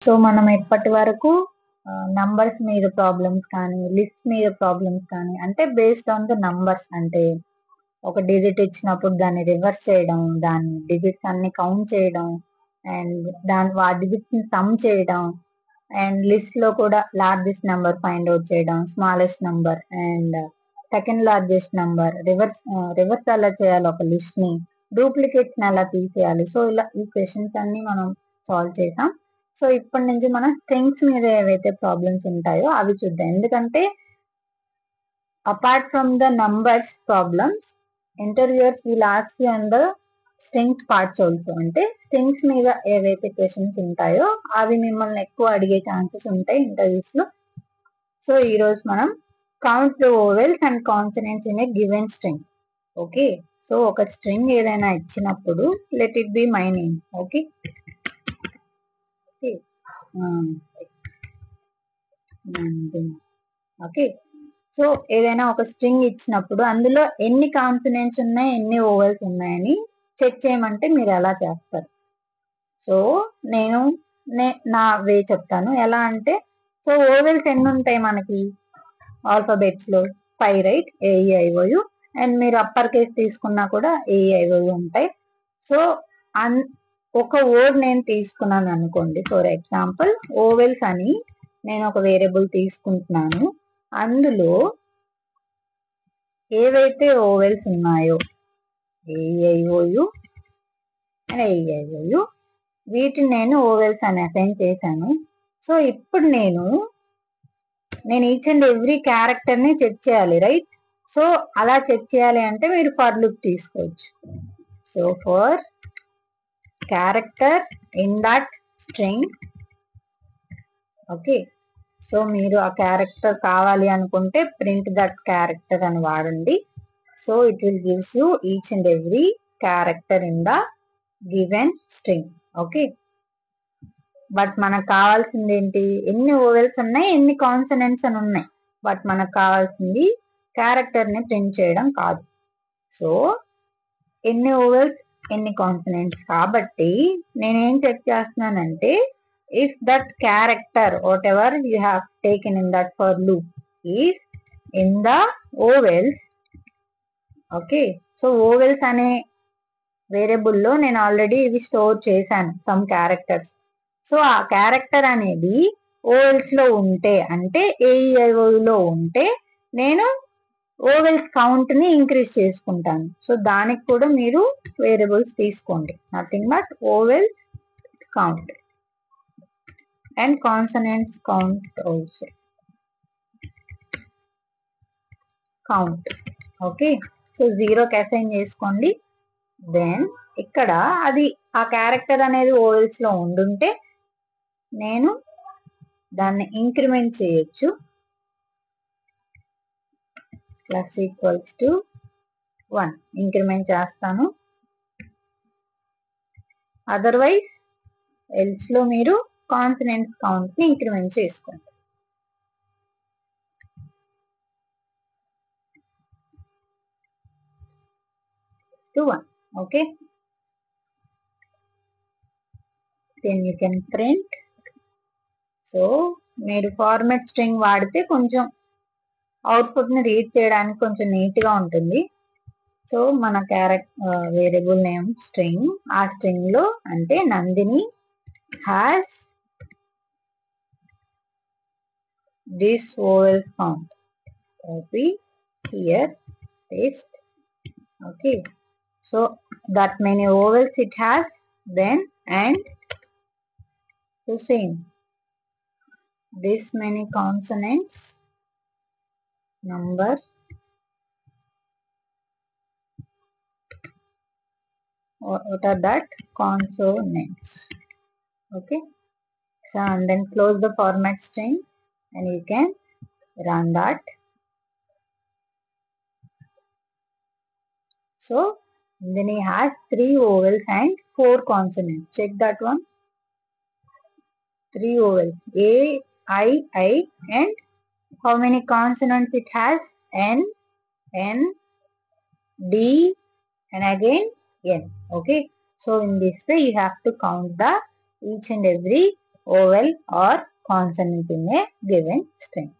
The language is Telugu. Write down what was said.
సో మనం ఎప్పటి వరకు నంబర్స్ మీద ప్రాబ్లమ్స్ కానీ లిస్ట్ మీద ప్రాబ్లమ్స్ కానీ అంటే బేస్డ్ ఆన్ ద నంబర్స్, అంటే ఒక డిజిట్ ఇచ్చినప్పుడు దాన్ని రివర్స్ చేయడం, దాని డిజిట్స్ అన్ని కౌంట్ చేయడం, అండ్ ఆ డిజిట్స్ ని సమ్ చేయడం, అండ్ లిస్ట్ లో కూడా లార్జెస్ట్ నెంబర్ ఫైండ్ అవుట్ చేయడం, smallest number and second largest number, reverse ఎలా చేయాలి ఒక లిస్ట్ ని, డూప్లికేట్స్ ని ఎలా తీసేయాలి. సో ఇలా ఈ క్వశ్చన్స్ అన్ని మనం సాల్వ్ చేసాం. సో ఇప్పటి నుంచి మనం స్ట్రింగ్స్ మీద ఏవైతే ప్రాబ్లమ్స్ ఉంటాయో అవి చూద్దాం. ఎందుకంటే apart from the numbers problems, interviewers will ask you on the strings parts also. అంటే స్ట్రింగ్స్ మీద ఏవైతే క్వశ్చన్స్ ఉంటాయో అవి మిమ్మల్ని ఎక్కువ అడిగే ఛాన్సెస్ ఉంటాయి ఇంటర్వ్యూస్ లో. సో ఈ రోజు మనం count the vowels and consonants in a given string. Okay, so ఒక స్ట్రింగ్ ఏదైనా ఇచ్చినప్పుడు let it be my name. Okay, okay. So ఏదైనా ఒక స్ట్రింగ్ ఇచ్చినప్పుడు అందులో ఎన్ని కాన్సనెంట్స్ ఉన్నాయి, ఎన్ని ఓవెల్స్ ఉన్నాయని చెక్ చేయమంటే మీరు ఎలా చేస్తారు? సో నేను నా వే చెప్తాను. ఎలా అంటే, సో ఓవెల్స్ ఎన్ని ఉంటాయి మనకి ఆల్ఫాబెట్స్ లో? 5, రైట్? AEIOU. అండ్ మీరు అప్పర్ కేస్ తీసుకున్నా కూడా AEIOU ఉంటాయి. సో ఒక వర్డ్ నేను తీసుకున్నాను అనుకోండి, ఫర్ ఎగ్జాంపుల్ ఓవెల్స్ అని నేను ఒక వేరియబుల్ తీసుకుంటున్నాను. అందులో ఏవైతే ఓవెల్స్ ఉన్నాయో AEIOU అండ్ AEIOU, వీటిని నేను ఓవెల్స్ అని అసైన్ చేశాను. సో ఇప్పుడు నేను ఈచ్ అండ్ ఎవ్రీ క్యారెక్టర్ ని చెక్ చేయాలి, రైట్? సో అలా చెక్ చేయాలి అంటే మీరు ఫర్ లూప్ తీసుకోవచ్చు. So for character in that string, okay. So మీరు ఆ క్యారెక్టర్ కావాలి అనుకుంటే ప్రింట్ దట్ క్యారెక్టర్ అని వాడండి. So it will gives you each and every character in the given string. Okay, but మనకు కావాల్సింది ఏంటి? ఎన్ని ఓవెల్స్ ఉన్నాయి, ఎన్ని కాన్సనెంట్స్ అని ఉన్నాయి. బట్ మనకు కావాల్సింది క్యారెక్టర్ ని ప్రింట్ చేయడం కాదు. సో ఎన్ని ఓవెల్స్, ఎన్ని కాన్సనెంట్స్. కాబట్టి నేనేం చెక్ చేస్తున్నానంటే, if that character whatever you have taken in that for loop is in the vowels, okay, so vowels అనే వేరియబుల్ లో నేను ఆల్రెడీ ఇవి స్టోర్ చేశాను సమ్ క్యారెక్టర్స్. సో ఆ క్యారెక్టర్ అనేది ఓవెల్స్ లో ఉంటే, అంటే AEIOU లో ఉంటే నేను ఓవెల్స్ కౌంట్ ని ఇంక్రీజ్ చేసుకుంటాను. సో దానికి కూడా మీరు వేరియబుల్స్ తీసుకోండి, nothing but vowels count and consonants count also. Count. Okay, so 0 కి అసైన్ చేసుకోండి. దెన్ ఇక్కడ అది ఆ క్యారెక్టర్ అనేది ఓవెల్స్ లో ఉండుంటే నేను దాన్ని ఇంక్రిమెంట్ చేయొచ్చు. ప్లస్ ఈక్వల్స్ టు 1 ఇంక్రిమెంట్ చేస్తాను. అదర్వైజ్ ఎల్స్ లో మీరు కాన్సనెంట్స్ కౌంట్ ని ఇంక్రిమెంట్ చేసుకోండి. to 1. Okay, then you can print. So మీరు ఫార్మాట్ స్ట్రింగ్ వాడితే కొంచెం అవుట్పుట్ ని రీడ్ చేయడానికి కొంచెం నీట్ గా ఉంటుంది. సో మన వేరియబుల్ నేమ్ స్ట్రింగ్, ఆ స్ట్రింగ్ లో అంటే Nandini has this vowel count, copy here, paste. Okay, so that many vowels it has, then and so same this many consonants, number, what are that? Consonants. Okay, so and then close the format string and you can run that. So then he has 3 vowels and 4 consonants. Check that one. 3 vowels, A, I, and how many consonants it has? N, D, and again N. Okay, so in this way you have to count the each and every vowel or consonant in a given string.